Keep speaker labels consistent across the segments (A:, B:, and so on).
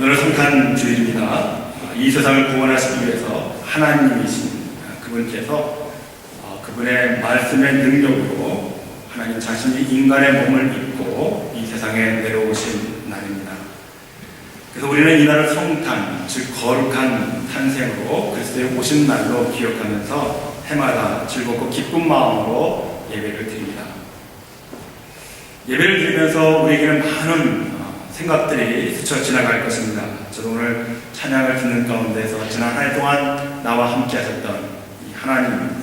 A: 오늘 성탄 주일입니다. 이 세상을 구원하시기 위해서 하나님이신 그분께서 그분의 말씀의 능력으로 하나님 자신이 인간의 몸을 입고 이 세상에 내려오신 날입니다. 그래서 우리는 이 날을 성탄, 즉 거룩한 탄생으로 그리스도의 오신 날로 기억하면서 해마다 즐겁고 기쁜 마음으로 예배를 드립니다. 예배를 드리면서 우리에게는 많은 생각들이 스쳐 지나갈 것입니다. 저도 오늘 찬양을 듣는 가운데서 지난 한 해 동안 나와 함께 하셨던 이 하나님,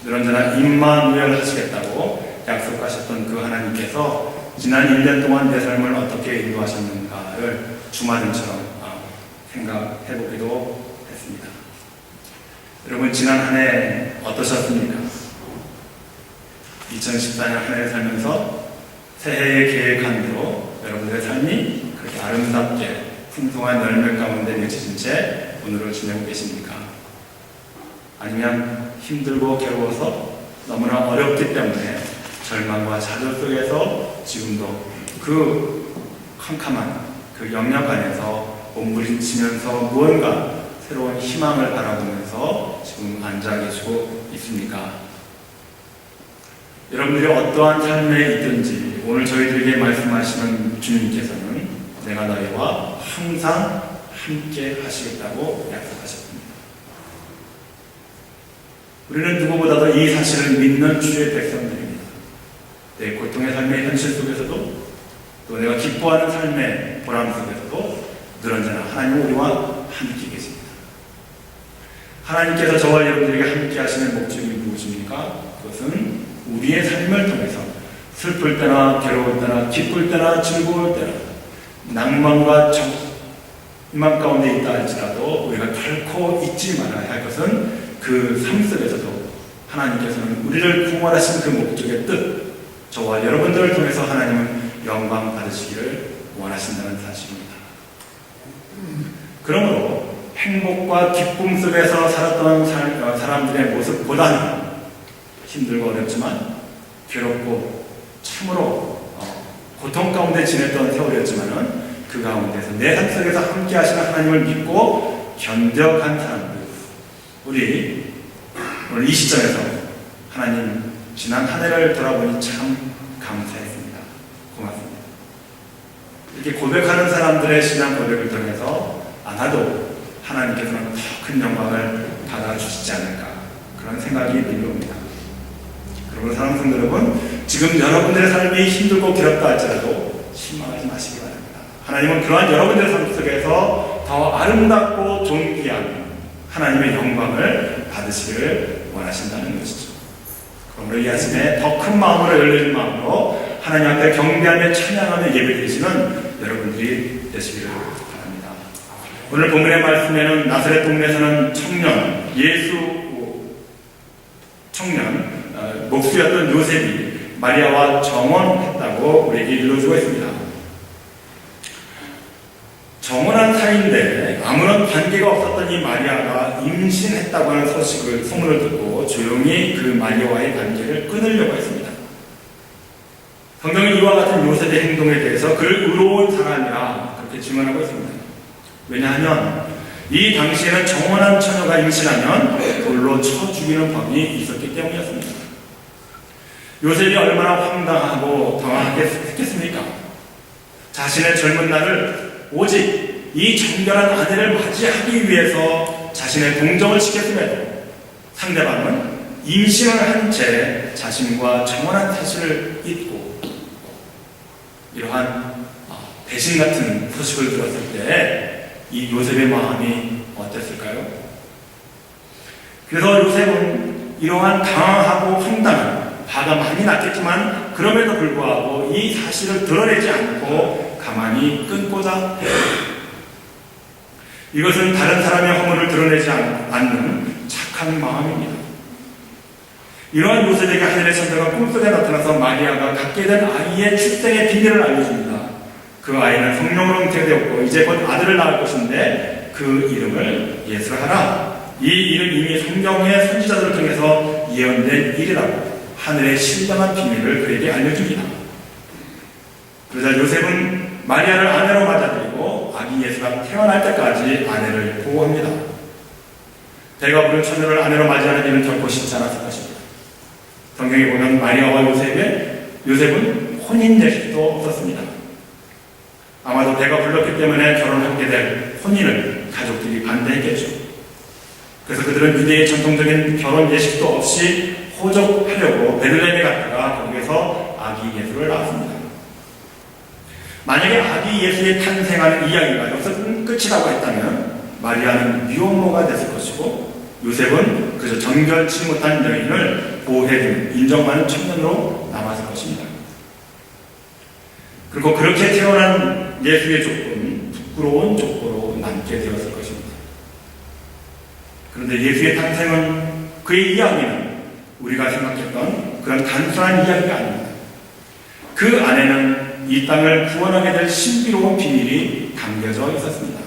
A: 늘 언제나 임마누엘 하시겠다고 약속하셨던 그 하나님께서 지난 1년 동안 내 삶을 어떻게 인도하셨는가를 주마등처럼 생각해보기도 했습니다. 여러분, 지난 한 해 어떠셨습니까? 2014년 한 해를 살면서 새해의 계획한 대로 여러분들의 삶이 그렇게 아름답게 풍성한 열매 가운데 맺히신 채 오늘을 지내고 계십니까? 아니면 힘들고 괴로워서 너무나 어렵기 때문에 절망과 좌절 속에서 지금도 그 캄캄한 그 영역 안에서 몸부림치면서 무언가 새로운 희망을 바라보면서 지금 앉아 계시고 있습니까? 여러분들이 어떠한 삶에 있든지 오늘 저희들에게 말씀하시는 주님께서는 내가 너희와 항상 함께 하시겠다고 약속하셨습니다. 우리는 누구보다도 이 사실을 믿는 주의 백성들입니다. 내 고통의 삶의 현실 속에서도 또 내가 기뻐하는 삶의 보람 속에서도 늘 언제나 하나님은 우리와 함께 계십니다. 하나님께서 저와 여러분들에게 함께 하시는 목적이 무엇입니까? 그것은 우리의 삶을 통해서 슬플 때나 괴로울 때나 기쁠 때나 즐거울 때나 낭만과 희망 가운데 있다 할지라도 우리가 결코 잊지 말아야 할 것은 그 삶 속에서도 하나님께서는 우리를 구원하신 그 목적의 뜻, 저와 여러분들을 통해서 하나님은 영광 받으시기를 원하신다는 사실입니다. 그러므로 행복과 기쁨 속에서 살았던 사람들의 모습보다는 힘들고 어렵지만 괴롭고 참으로 고통 가운데 지냈던 세월이었지만은 그 가운데서 내 삶 속에서 함께 하시는 하나님을 믿고 견뎌간 사람들, 우리 오늘 이 시점에서 하나님 지난 한 해를 돌아보니 참 감사했습니다. 고맙습니다. 이렇게 고백하는 사람들의 신앙 고백을 통해서 나도 하나님께서는 더 큰 영광을 받아주시지 않을까 그런 생각이 밀려옵니다. 그러므로 사랑하는 성도 여러분, 지금 여러분들의 삶이 힘들고 괴롭다 할지라도 실망하지 마시기 바랍니다. 하나님은 그러한 여러분들의 삶 속에서 더 아름답고 존귀한 하나님의 영광을 받으시기를 원하신다는 것이죠. 그러므로 이 아침에 더 큰 마음으로 열린 마음으로 하나님 앞에 경배하며 찬양하며 예배드리시는 여러분들이 되시기를 바랍니다. 오늘 본문의 말씀에는 나사렛 동네에 사는 청년 목수였던 요셉이 마리아와 정혼했다고 우리에게 일러주고 있습니다. 정혼한 사이인데 아무런 관계가 없었던 이 마리아가 임신했다고 하는 소문을 듣고 조용히 그 마리아와의 관계를 끊으려고 했습니다. 성경은 이와 같은 요셉의 행동에 대해서 그를 의로운 사람이라 그렇게 증언하고 있습니다. 왜냐하면 이 당시에는 정혼한 처녀가 임신하면 돌로 쳐 죽이는 법이 있었기 때문이었습니다. 요셉이 얼마나 황당하고 당황했겠습니까? 자신의 젊은 날을 오직 이 정결한 아내를 맞이하기 위해서 자신의 동정을 시켰음에도 상대방은 임신을 한 채 자신과 정혼한 사실을 잊고 이러한 배신 같은 소식을 들었을 때 이 요셉의 마음이 어땠을까요? 그래서 요셉은 이러한 당황하고 황당한 화가 많이 났겠지만 그럼에도 불구하고 이 사실을 드러내지 않고 가만히 끊고자 해요. 이것은 다른 사람의 허물을 드러내지 않는 착한 마음입니다. 이러한 요셉에게 하늘의 천사가 꿈속에 나타나서 마리아가 갖게 된 아이의 출생의 비밀을 알려줍니다. 그 아이는 성령으로 잉태되었고 이제 곧 아들을 낳을 것인데 그 이름을 예수라 하라. 이 이름 이미 성경의 선지자들을 통해서 예언된 일이라고 하늘의 신령한 비밀을 그에게 알려줍니다. 그러자 요셉은 마리아를 아내로 맞아들이고 아기 예수가 태어날 때까지 아내를 보호합니다. 대가 부른 처녀를 아내로 맞이하는 일은 결코 쉽지 않았을 것입니다. 성경에 보면 마리아와 요셉은 혼인 예식도 없었습니다. 아마도 대가 불렀기 때문에 결혼하게 될 혼인을 가족들이 반대했겠죠. 그래서 그들은 유대의 전통적인 결혼 예식도 없이 호적하려고 베들레헴에 갔다가 거기에서 아기 예수를 낳았습니다. 만약에 아기 예수의 탄생하는 이야기가 여기서 끝이라고 했다면 마리아는 미혼모가 됐을 것이고 요셉은 그저 정결치 못한 여인을 보호해주는 인정받는 청년으로 남았을 것입니다. 그리고 그렇게 태어난 예수의 족보는 부끄러운 족보로 남게 되었을 것입니다. 그런데 예수의 탄생은, 그의 이야기는 우리가 생각했던 그런 단순한 이야기가 아닙니다. 그 안에는 이 땅을 구원하게 될 신비로운 비밀이 담겨져 있었습니다.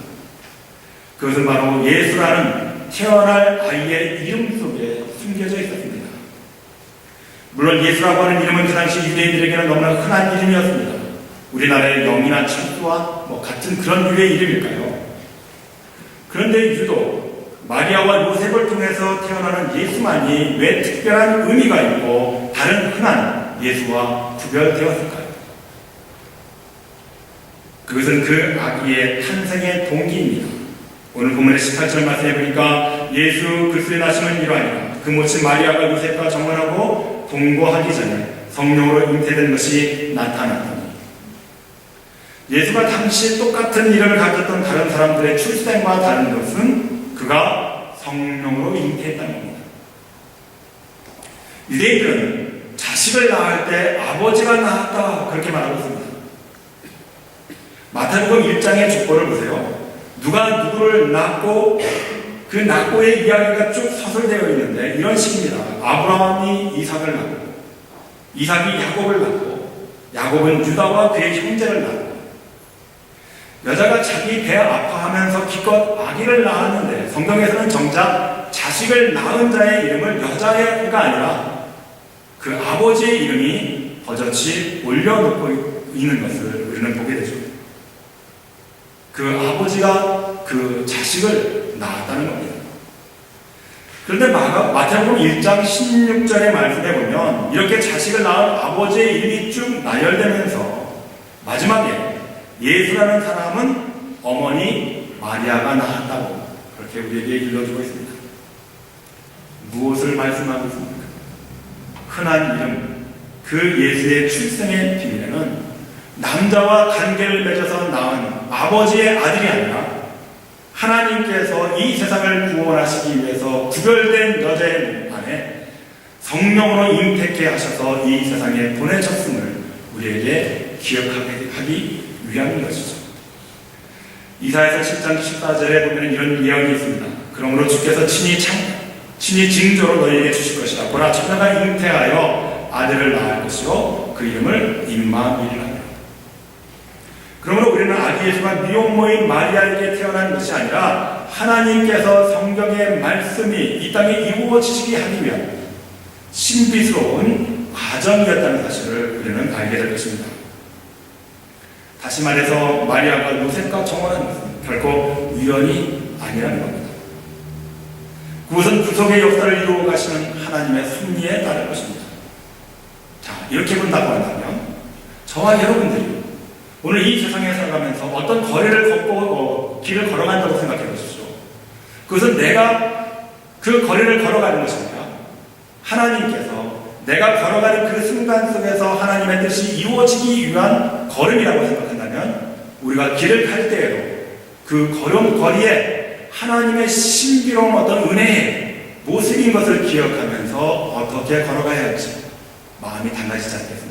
A: 그것은 바로 예수라는 태어날 아이의 이름 속에 숨겨져 있었습니다. 물론 예수라고 하는 이름은 그 당시 유대인들에게는 너무나 흔한 이름이었습니다. 우리나라의 영이나 철수와 같은 그런 류의 이름일까요? 그런데 유독 마리아와 요셉을 통해서 태어나는 예수만이 왜 특별한 의미가 있고 다른 흔한 예수와 구별되었을까요? 그것은 그 아기의 탄생의 동기입니다. 오늘 본문의 18절 말씀해 보니까 예수 그리스도의 나심은 이러하니라. 그 모친 마리아가 요셉과 정혼하고 동거하기 전에 성령으로 잉태된 것이 나타났다. 예수가 당시 똑같은 이름을 가졌던 다른 사람들의 출생과 다른 것은 그가 성령으로 잉태했다는 겁니다. 유대인들은 자식을 낳을 때 아버지가 낳았다 그렇게 말하고 있습니다. 마태복음 1장의 족보를 보세요. 누가 누구를 낳고 그 낳고의 이야기가 쭉 서술되어 있는데 이런 식입니다. 아브라함이 이삭을 낳고 이삭이 야곱을 낳고 야곱은 유다와 그의 형제를 낳고 여자가 자기 배 아파하면서 기껏 아기를 낳았는데 성경에서는 정작 자식을 낳은 자의 이름을 여자가 아니라 그 아버지의 이름이 버젓이 올려놓고 있는 것을 우리는 보게 되죠. 그 아버지가 그 자식을 낳았다는 겁니다. 그런데 마태복음 1장 16절의 말씀에 보면 이렇게 자식을 낳은 아버지의 이름이 쭉 나열되면서 마지막에 예수라는 사람은 어머니 마리아가 낳았다고 그렇게 우리에게 일러주고 있습니다. 무엇을 말씀하고 있습니까? 흔한 이름, 그 예수의 출생의 비밀에는 남자와 관계를 맺어서 낳은 아버지의 아들이 아니라 하나님께서 이 세상을 구원하시기 위해서 구별된 여자의 몸 안에 성령으로 잉태케 하셔서 이 세상에 보내셨음을 우리에게 기억하기 위함인 것이죠. 이사야서 10장 14절에 보면 이런 예언이 있습니다. 그러므로 주께서 친히 징조로 너희에게 주실 것이다. 보라, 처녀가 잉태하여 아들을 낳을 것이요 그 이름을 임마누엘이라. 그러므로 우리는 아기 예수가 미혼모인 마리아에게 태어난 것이 아니라 하나님께서 성경의 말씀이 이 땅에 이루어지시게 하기 위한 신비스러운 과정이었다는 사실을 우리는 알게 될 것입니다. 다시 말해서 마리아가 요셉과 정혼한 것은 결코 우연이 아니라는 겁니다. 그것은 구속의 역사를 이루어 가시는 하나님의 섭리에 따른 것입니다. 자, 이렇게 본다고 한다면 저와 여러분들이 오늘 이 세상에 살아가면서 어떤 거리를 걷고 길을 걸어간다고 생각해 보십시오. 그것은 내가 그 거리를 걸어가는 것이 아니라 하나님께서 내가 걸어가는 그 순간 속에서 하나님의 뜻이 이루어지기 위한 걸음이라고 생각한다면 우리가 길을 갈 때에도 그 걸음거리에 하나님의 신비로운 어떤 은혜의 모습인 것을 기억하면서 어떻게 걸어가야 할지 마음이 달라지지 않겠습니까?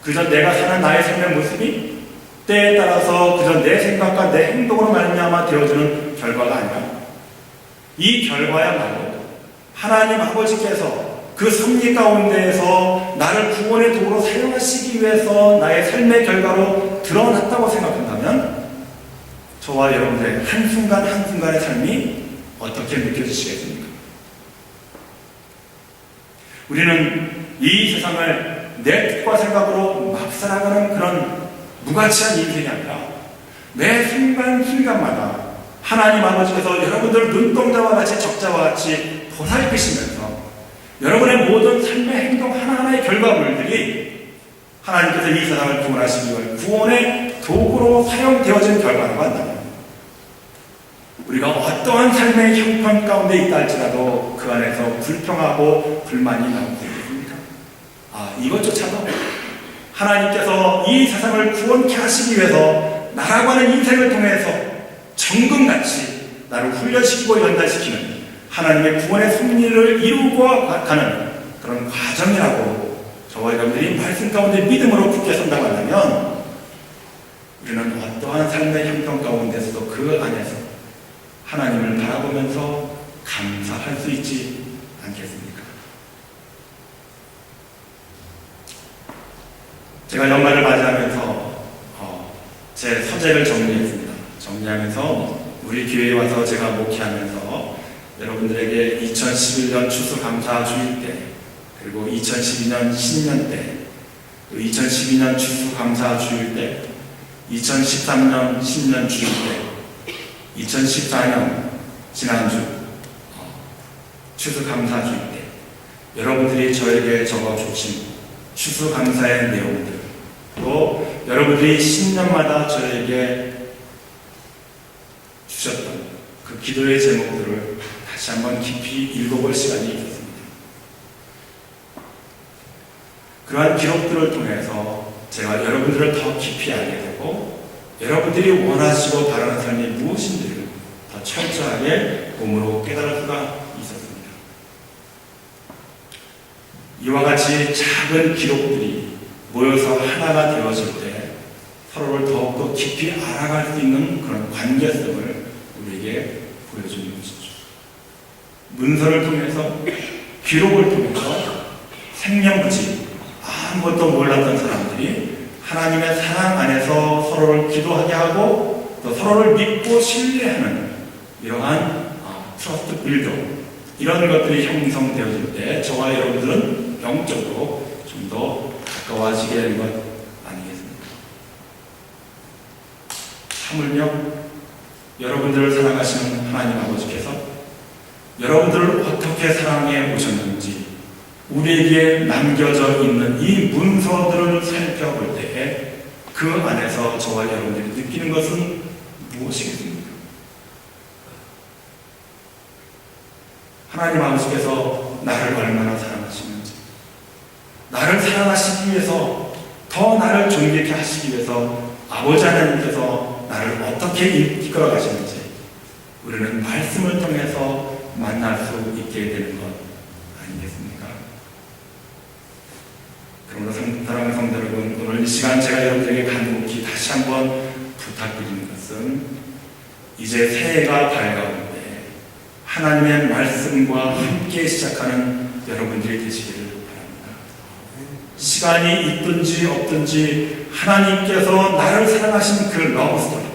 A: 그저 내가 사는 나의 삶의 모습이 때에 따라서 그저 내 생각과 내 행동으로 말미암아 되어주는 결과가 아니라 이 결과야말로 하나님 아버지께서 그 섭리 가운데에서 나를 구원의 도구로 사용하시기 위해서 나의 삶의 결과로 드러났다고 생각한다면 저와 여러분들의 한순간 한순간의 삶이 어떻게 느껴지시겠습니까? 우리는 이 세상을 내 뜻과 생각으로 막 살아가는 그런 무가치한 인생이 아니라 매 순간순간마다 하나님 아버지께서 여러분들을 눈동자와 같이 적자와 같이 보살피시면서 여러분의 모든 삶의 행동 하나하나의 결과물들이 하나님께서 이 세상을 구원하시기 위해 구원의 도구로 사용되어진 결과라고 한다면 우리가 어떠한 삶의 형편 가운데 있다 할지라도 그 안에서 불평하고 불만이 나올 수 있겠습니까? 이것조차도 하나님께서 이 세상을 구원케 하시기 위해서 나라고 하는 인생을 통해서 정금같이 나를 훈련시키고 연단시키는 하나님의 구원의 섭리를 이루고 가는 그런 과정이라고 저와 여러분들이 말씀 가운데 믿음으로 굳게 선다고 한다면 우리는 어떠한 삶의 형편 가운데서도 그 안에서 하나님을 바라보면서 감사할 수 있지 않겠습니까? 제가 연말을 맞이하면서 제 서재를 정리했습니다. 정리하면서 우리 교회에 와서 제가 목회하면서 여러분들에게 2011년 추수감사 주일 때 그리고 2012년 신년 때 또 2012년 추수감사 주일 때 2013년 신년 주일 때 2014년 지난주 추수감사 주일 때 여러분들이 저에게 적어주신 추수감사의 내용들 또 여러분들이 신년마다 저에게 주셨던 그 기도의 제목들을 다시 한번 깊이 읽어볼 시간이 있었습니다. 그러한 기록들을 통해서 제가 여러분들을 더 깊이 알게 되고 여러분들이 원하시고 바라는 삶이 무엇인지를 더 철저하게 몸으로 깨달을 수가 있었습니다. 이와 같이 작은 기록들이 모여서 하나가 되어질 때 서로를 더욱더 깊이 알아갈 수 있는 그런 관계성을 우리에게 보여주는 것이죠. 문서를 통해서 기록을 통해서 생명부지 아무것도 몰랐던 사람들이 하나님의 사랑 안에서 서로를 기도하게 하고 또 서로를 믿고 신뢰하는 이러한 트러스트 빌더 이런 것들이 형성되어질 때 저와 여러분들은 영적으로 좀 더 가까워지게 되는 것 아니겠습니까? 하물며 여러분들을 사랑하시는 하나님 아버지께서 여러분들을 어떻게 사랑해 오셨는지 우리에게 남겨져 있는 이 문서들을 살펴볼 때에 그 안에서 저와 여러분들이 느끼는 것은 무엇이겠습니까? 하나님 아버지께서 나를 얼마나 사랑하시는지 나를 사랑하시기 위해서 더 나를 존귀케 하시기 위해서 아버지 하나님께서 나를 어떻게 이끌어 가시는지 우리는 말씀을 통해서 만날 수 있게 되는 것 아니겠습니까? 그러므로 사랑하는 성도 여러분, 오늘 이 시간 제가 여러분들에게 간곡히 다시 한번 부탁드리는 것은 이제 새해가 밝아오는데 하나님의 말씀과 함께 시작하는 여러분들이 되시기를 바랍니다. 시간이 있든지 없든지 하나님께서 나를 사랑하신 그 러브스토리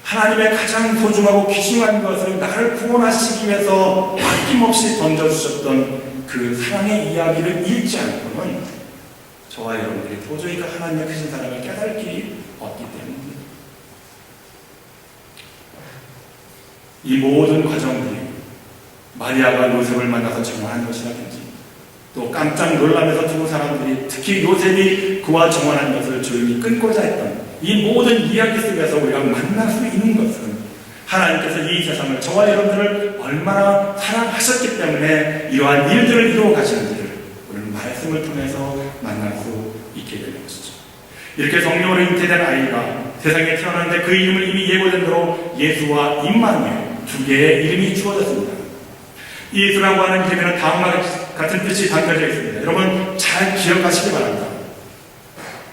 A: 하나님의 가장 소중하고 귀중한 것을 나를 구원하시기 위해서 아낌없이 던져주셨던 그 사랑의 이야기를 읽지 않고는 저와 여러분들이 도저히 그 하나님의 크신 사랑을 깨달을 길이 없기 때문입니다. 이 모든 과정들이 마리아가 요셉을 만나서 정언한 것이라든지 또 깜짝 놀라면서 두 사람들이 특히 요셉이 그와 정언한 것을 조용히 끊고자 했던 이 모든 이야기 속에서 우리가 만날 수 있는 것은 하나님께서 이 세상을 저와 여러분들을 얼마나 사랑하셨기 때문에 이러한 일들을 이루어 가시는지를 우리는 말씀을 통해서 만날 수 있게 되는 것이죠. 이렇게 성령으로 잉태된 아이가 세상에 태어났는데 그 이름을 이미 예고된 대로 예수와 임마누엘 두 개의 이름이 주어졌습니다. 예수라고 하는 이름에는 다음과 같은 뜻이 담겨져 있습니다. 여러분 잘 기억하시기 바랍니다.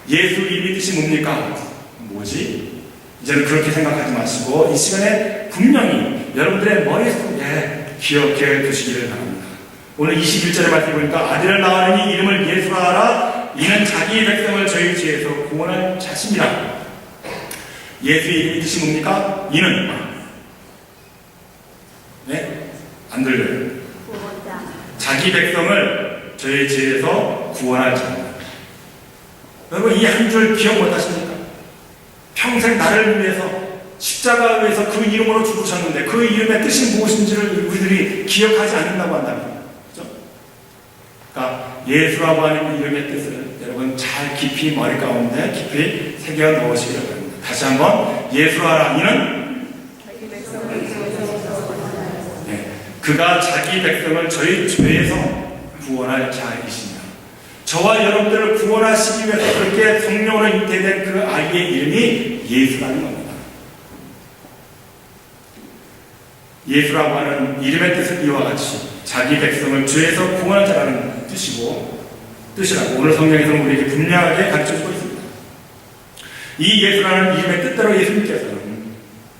A: 예수 이름의 뜻이 뭡니까? 뭐지? 이제는 그렇게 생각하지 마시고 이 시간에 분명히 여러분들의 머릿속에 기억해 두시기를 바랍니다. 오늘 21절의 말씀 보니까 아들을 낳으니 이름을 예수라 하라 이는 자기 백성을 저희 죄에서 구원할 자신이라. 예수의 이름의 뜻이 뭡니까? 이는 네? 안 들려요. 자기 백성을 저희 죄에서 구원할 자입니다. 여러분 이 한 줄 기억 못하십니까? 평생 나를 위해서 십자가에 위해서 그 이름으로 죽으셨는데 그 이름의 뜻이 무엇인지를 우리들이 기억하지 않는다고 한다면, 그렇죠? 그러니까 예수라고 하는 이름의 뜻을 여러분 잘 깊이 머리 가운데 깊이 새겨 넣으시기 바랍니다. 다시 한번, 예수라 이는 그가 자기 백성을 저희 죄에서 구원할 자이시며, 저와 여러분들을 구원하시기 위해서 그렇게 성령으로 잉태된 그 아이의 이름이 예수라는 겁니다. 예수라고 하는 이름의 뜻은 이와 같이 자기 백성을 죄에서 구원할 자라는 뜻이라고 오늘 성경에서는 우리에게 분명하게 가르쳐주고 있습니다. 이 예수라는 이름의 뜻대로 예수님께서는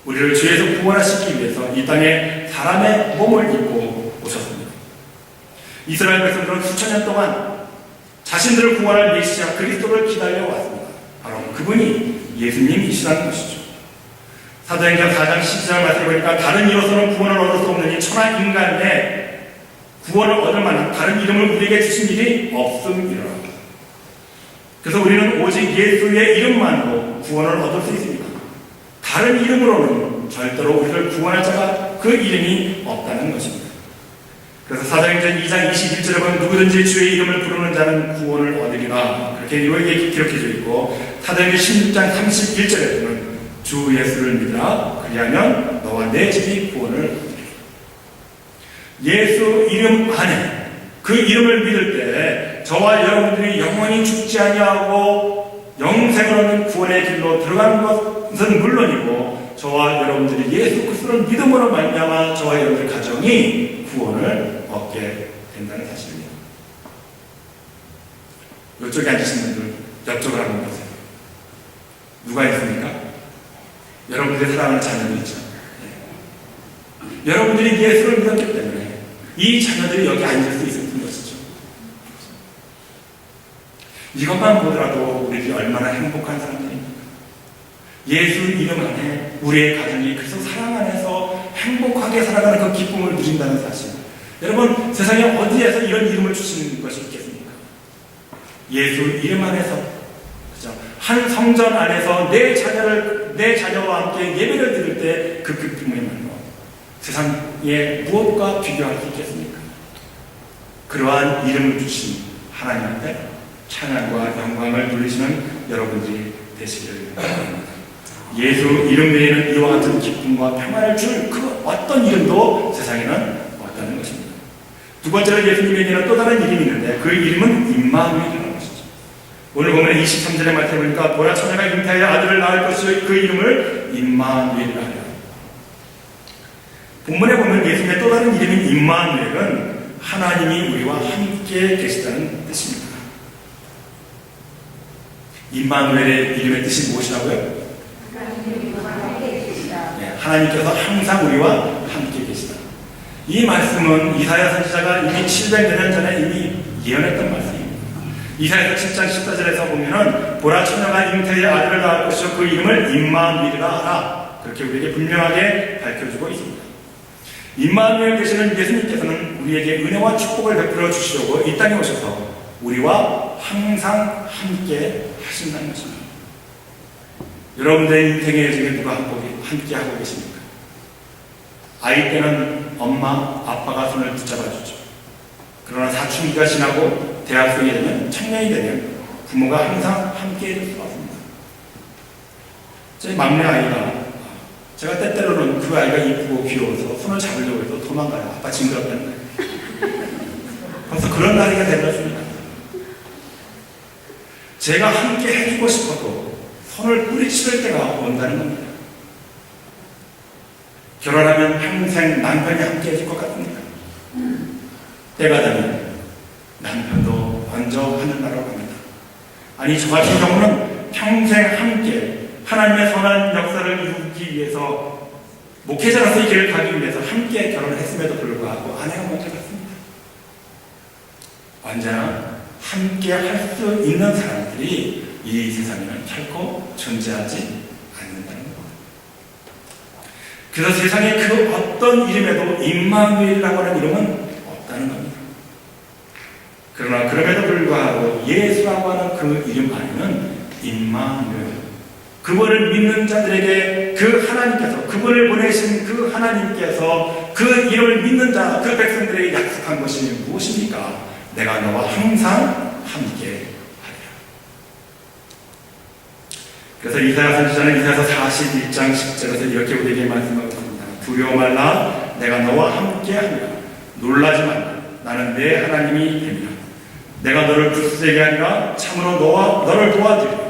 A: 우리를 죄에서 구원하시기 위해서 이 땅에 사람의 몸을 입고 오셨습니다. 이스라엘 백성들은 수천 년 동안 자신들을 구원할 메시아 그리스도를 기다려왔습니다. 바로 그분이 예수님이시라는 것이죠. 사도행전 4장 12절 말씀을 보니까 다른 이로서는 구원을 얻을 수 없느니 천하 인간의 구원을 얻을 만한 다른 이름을 우리에게 주신 일이 없음이라. 그래서 우리는 오직 예수의 이름만으로 구원을 얻을 수 있습니다. 다른 이름으로는 절대로 우리를 구원할 자가 그 이름이 없다는 것입니다. 그래서 사도행전 2장 21절에 보면 누구든지 주의 이름을 부르는 자는 구원을 얻으리라, 그렇게 이렇게 기록해져 있고, 사도행전 16장 31절에 보면 주 예수를 믿으라, 그리하면 너와 내 집이 구원을 얻으리라. 예수 이름 안에 그 이름을 믿을 때 저와 여러분들이 영원히 죽지 아니하고 영생을 얻는 구원의 길로 들어가는 것은 물론이고, 저와 여러분들이 예수 그리스도를 믿음으로 말미암아 저와 여러분들 가정이 구원을 얻게 된다는 사실입니다. 이쪽에 앉으신 분들 옆쪽을 한번 보세요. 누가 있습니까? 여러분들의 사랑하는 자녀들 있죠. 네. 여러분들이 예수를 믿었기 때문에 이 자녀들이 여기 앉을 수 있었던 것이죠. 이것만 보더라도 우리들이 얼마나 행복한 사람들입니까? 예수 이름 안에 우리의 가정이 그래서 사랑 안에서 행복하게 살아가는 그 기쁨을 누린다는 사실. 여러분, 세상에 어디에서 이런 이름을 주시는 것이 있겠습니까? 예수 이름 안에서, 그죠? 한 성전 안에서 내 자녀와 함께 예배를 드릴 때 그 기쁨의 말로 세상에 무엇과 비교할 수 있겠습니까? 그러한 이름을 주신 하나님한테 찬양과 영광을 돌리시는 여러분들이 되시기를 바랍니다. 예수 이름 외에는 이와 같은 기쁨과 평안을 줄 그 어떤 이름도 세상에는 없다는 것입니다. 두 번째로 예수님에게는 또 다른 이름이 있는데 그 이름은 임마누엘이라는 것이죠. 오늘 보면 23절의 말씀을 보니까 보라 처녀가 잉태하여 아들을 낳을 것이요 그 이름을 임마누엘이라 하여. 본문에 보면 예수님의 또 다른 이름인 임마누엘은 하나님이 우리와 함께 계시다는 뜻입니다. 임마누엘의 이름의 뜻이 무엇이라고요? 하나님께서 항상 우리와 함께 계시다. 이 말씀은 이사야 선지자가 이미 700여 년 전에 이미 예언했던 말씀입니다. 이사야서 7장 14절에서 보면은 보라 처녀가 잉태의 아들을 낳을 것이요 그 이름을 임마누엘이라 하라, 그렇게 우리에게 분명하게 밝혀주고 있습니다. 임마누엘 되시는 예수님께서는 우리에게 은혜와 축복을 베풀어 주시려고 이 땅에 오셔서 우리와 항상 함께 하신다는 것입니다. 여러분들의 인생에 지금 누가 함께 하고 계십니까? 아이 때는 엄마, 아빠가 손을 붙잡아 주죠. 그러나 사춘기가 지나고 대학생이 되면, 청년이 되면 부모가 항상 함께 해줄 수가 없습니다. 제 막내 아이가, 제가 때때로는 그 아이가 이쁘고 귀여워서 손을 잡으려고 해도 도망가요. 아빠 징그럽다는 거예요. 벌써 그런 나이가 되었습니다. 제가 함께 해주고 싶어도 손을 뿌리칠 때가 온다는 겁니다. 결혼하면 평생 남편이 함께 해줄 것 같습니다. 때가 되면 남편도 먼저 하늘나라로 갑니다. 아니, 저 같은 경우는 평생 함께 하나님의 선한 역사를 이루기 위해서, 목회자로서 이 길을 가기 위해서 함께 결혼을 했음에도 불구하고 아내가 먼저 갔습니다. 언제나 함께 할 수 있는 사람들이 이 세상에는 결코 존재하지 않는다는 것. 그래서 세상에 그 어떤 이름에도 임마누엘이라고 하는 이름은 없다는 겁니다. 그러나 그럼에도 불구하고 예수라고 하는 그 이름 안에는 임마누엘, 그분을 믿는 자들에게 그 하나님께서, 그분을 보내신 그 하나님께서 그 이름을 믿는 자, 그 백성들에게 약속한 것이 무엇입니까? 내가 너와 항상 함께 하리라. 그래서 이사야 선지자는 이사야서 41장 10절에서 이렇게 우리에게 말씀하고 있습니다. 두려워 말라, 내가 너와 함께 하리라. 놀라지 말라, 나는 내 하나님이 됨이라. 내가 너를 굳세게 하리라. 참으로 너를 도와주리라.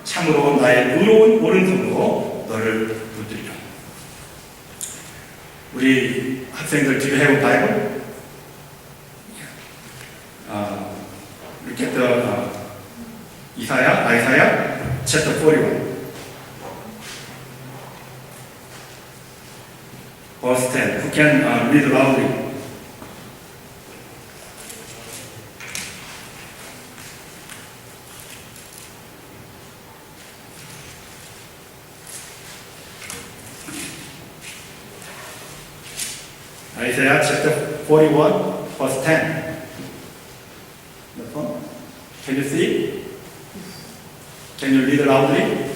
A: 참으로 나의 의로운 오른손으로 너를 붙들리라. 우리 학생들 do you have a Bible? Look at the Isaiah chapter 41 verse 10. Who can read loudly? Isaiah chapter 41 verse 10. Can you see? Can you read loudly?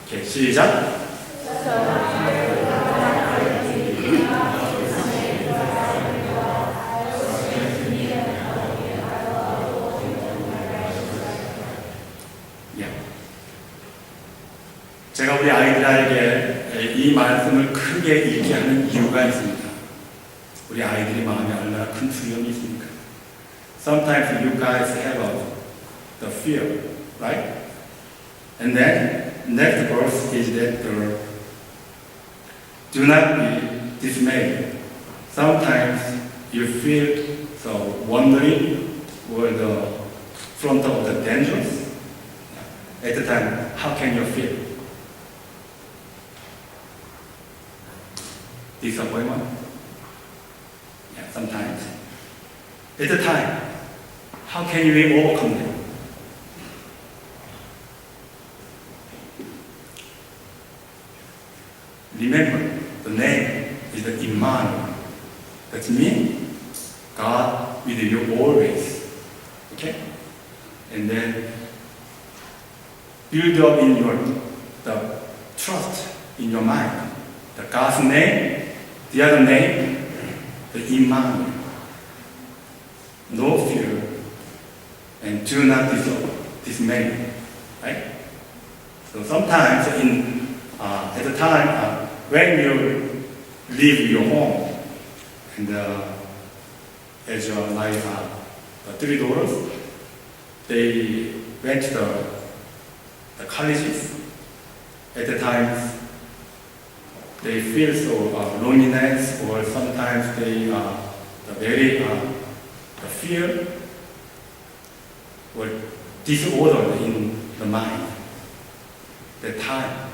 A: Okay, 시작. 제가 우리 아이들에게 이 말씀을 크게 읽게 하는 이유가 있습니다. 우리 아이들이 마음에 얼마나 큰 두려움이 있습니까? Sometimes you guys have the fear, right? And then next verse is that do not be dismayed. Sometimes you feel so wondering or the front of the dangers. At the time, how can you feel? Disappointment? Yeah, sometimes. At the time, how can we overcome them? Remember, the name is the Immanuel. That means God with you always. Okay? And then build up in the trust in your mind. The God's name, the other name, the Immanuel. No fear and do not dismay. Right? So sometimes at the time when you leave your home and as your life the three daughters, they went to the colleges. At the time they feel so loneliness, or sometimes they the very the fear or disorder in the mind. That time,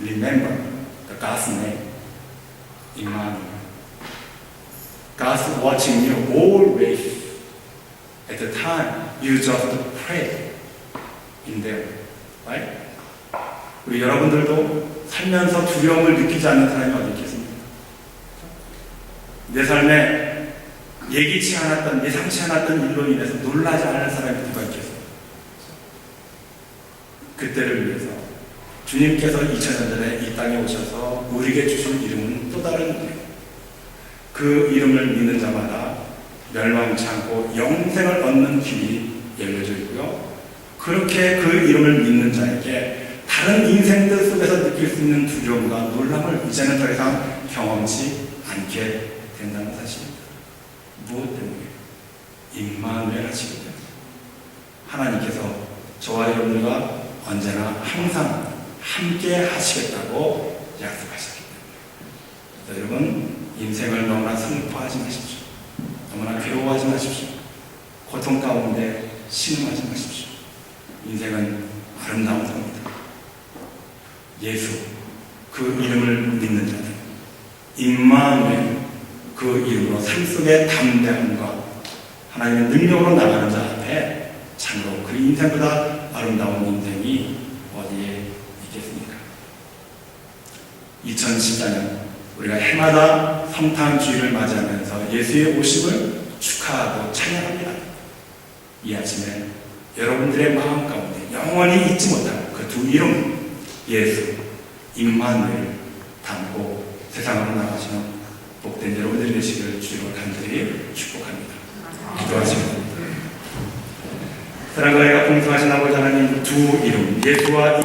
A: remember the God's name, Immanuel. God's watching you always. At the time, you just pray in there, right? 우리 여러분들도 살면서 두려움을 느끼지 않는 사람이 어디 있겠습니까? 내 삶에 예기치 않았던, 예상치 않았던 일로 인해서 놀라지 않을 사람이 누가 있겠습니까? 그때를 위해서 주님께서 2000년 전에 이 땅에 오셔서 우리에게 주신 이름은 또 다른 이름. 그 이름을 믿는 자마다 멸망치 않고 영생을 얻는 길이 열려져 있고요. 그렇게 그 이름을 믿는 자에게 다른 인생들 속에서 느낄 수 있는 두려움과 놀람을 이제는 더 이상 경험치 않게 된다는 사실입니다. 무엇 때문에? 임마누엘 하시기 때문에. 하나님께서 저와 여러분과 언제나 항상 함께 하시겠다고 약속하셨기 때문에. 여러분, 인생을 너무나 슬퍼하지 마십시오. 너무나 괴로워하지 마십시오. 고통 가운데 신음하지 마십시오. 인생은 아름다운 겁니다. 예수, 그 이름을 믿는 자들, 임마누엘, 그 이름으로 삶 속의 담대함과 하나님의 능력으로 나가는 자 앞에 참으로 그 인생보다 아름다운 인생이 어디에 있겠습니까? 2014년 우리가 해마다 성탄주의를 맞이하면서 예수의 오심을 축하하고 찬양합니다. 이 아침에 여러분들의 마음 가운데 영원히 잊지 못할 그 두 이름, 예수, 임마누엘 담고 세상으로 나가시는 복된 여러분들이 되시기를 주님으로 간절히 축복합니다. 기도하십니다. 사랑과 애가 풍성하신 아버지 하나님, 두 이름, 예수와